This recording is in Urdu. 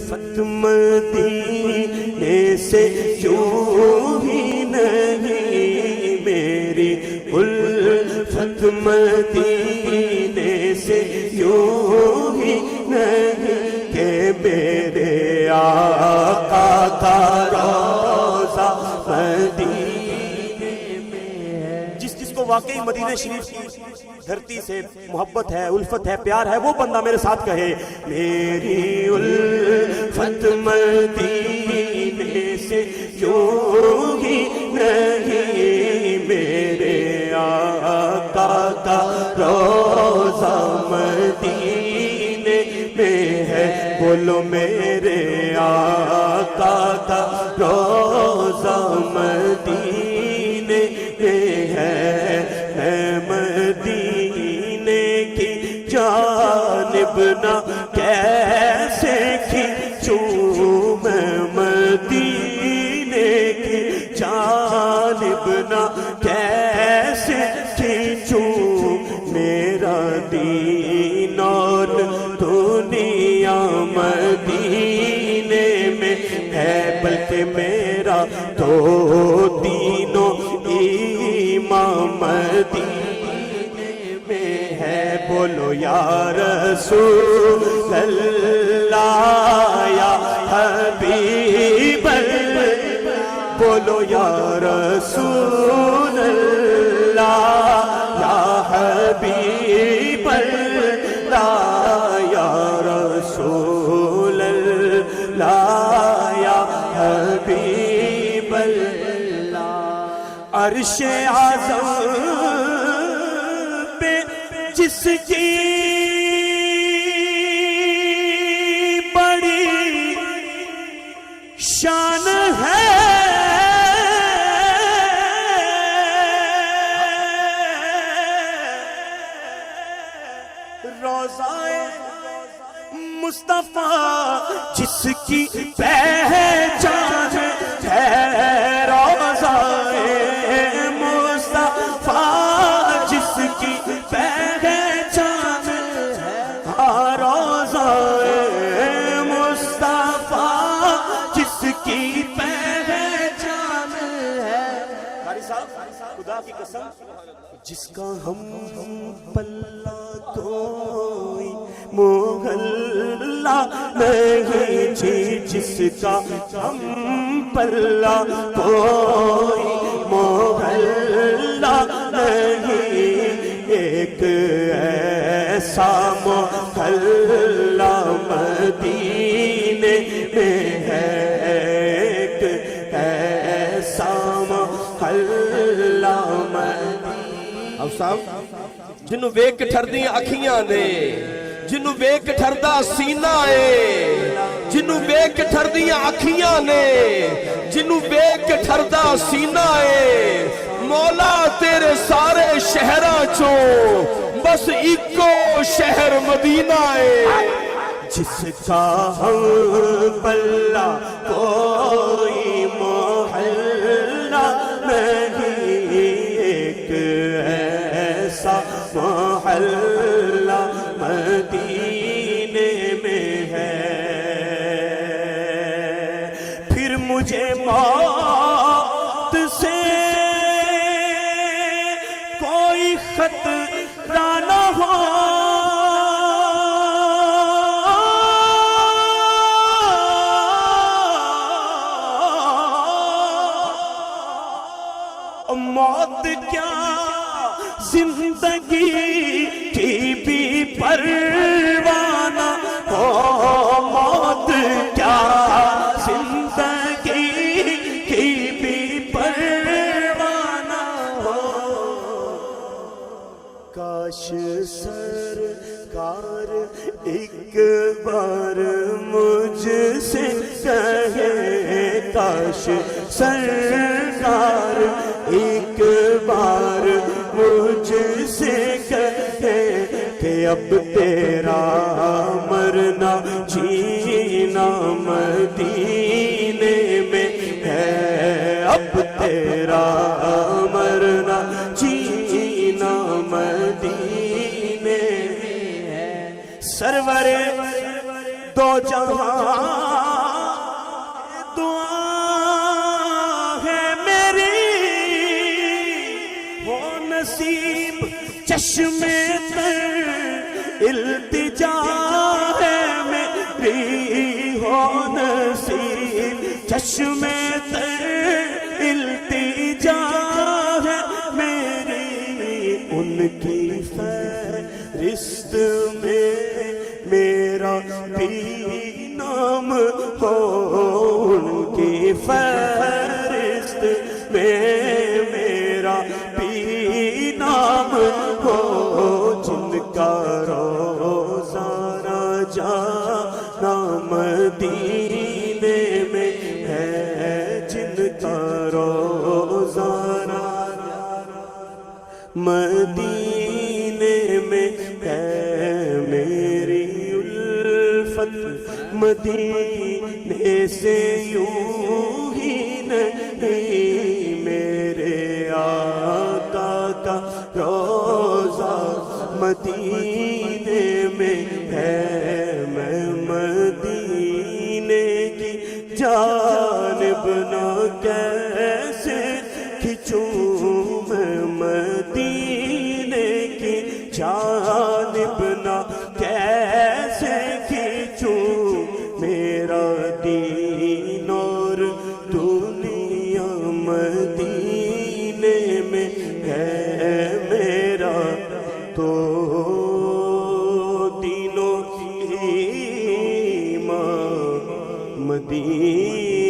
الفت مدینے سے یوں ہی نہیں، میری الفت مدینے سے یوں ہی نہیں کہ میرے آقا کا روضہ مدینے میں ہے۔ جس کو واقعی مدینہ شریف کی دھرتی سے محبت ہے، الفت ہے، پیار ہے، وہ بندہ میرے ساتھ کہے میری الفت مدینے سے یوں ہی نہیں، میرے آقا کا روضہ مدینے میں ہے۔ بولو میرے آقا کا روضہ مدینے میں ہے، مدینے کی جانب نہ کیسے کھینچوں میں، مدینے کی جانب نہ کیسے کھینچوں، میرا دین اور دنیا مدینے میں ہے، بلکہ میرا تو دینوں ایمان مدینے میں ہے۔ بولو یا رسول اللہ یا حبیب اللہ، بولو یا رسول اللہ یا حبیب اللہ، یا رسول اللہ یا حبیب اللہ۔ عرش اعظم پہ جس کی بڑی شان ہے، روضہ مصطفیٰ جس کی پہچان ہے، روضہ مصطفیٰ جس کی پہچان ہے، روضہ مصطفیٰ جس کی پہچان ہے۔ قاری صاحب خدا کی قسم، جس کا ہم پلہ کوئی محلہ نہیں جی، جس کا ہم پلہ کوئی محلہ نہیں، ایک ایسا محلہ مدینے میں ہے، ایک ایسا محلہ مدینے۔ اب صاحب جنہوں ویک ٹھردیاں اکھیاں نے، جنہوں ویک ٹھردا سینہ ہے، جنہوں ویک ٹھردیاں اکھیاں نے، جنہوں ویک ٹھردا سینہ ہے، مولا تیرے سارے شہراں چوں بس ایکو شہر مدینہ ہے۔ جس کا ہم پلہ کوئی محلہ نہیں، ایک ایسا محلہ مدینے میں ہے۔ پھر مجھے موت سے کوئی خطرہ نہ ہو، موت کیا زندگی کی بھی پروانہ ہو، موت کیا زندگی کی بھی پروانہ ہو، کاش سرکار ایک بار مجھ سے کہے، کاش سرکار ایک بار مجھ سے کہے کہ اب تیرا مرنا جینا مدینے میں ہے، اب تیرا مرنا جینا مدینے میں ہے۔ سرور دو جہاں چشمے تر التجا ہے میری ہو نصیب، چشمے تر التجا ہے میری، ان کی فہرست میں میرا بھی نام ہو، ان کی فہرست میں میرا بھی نام ہو، جن کا روزانہ جانا مدینے میں ہے، جن کا روزانہ مدینے میں ہے، میری الفت مدینے سے یوں ہی نہیں، میرے آقا کا روضہ مدینے میں ہے، میں مدینے کی جانب نہ کیسے کھچوں، میں مدینے کی جانب نہ کیسے کھچوں، میرا دین اور دنیا مدینے میں ہے، میرا تو دین و ایمان مدینے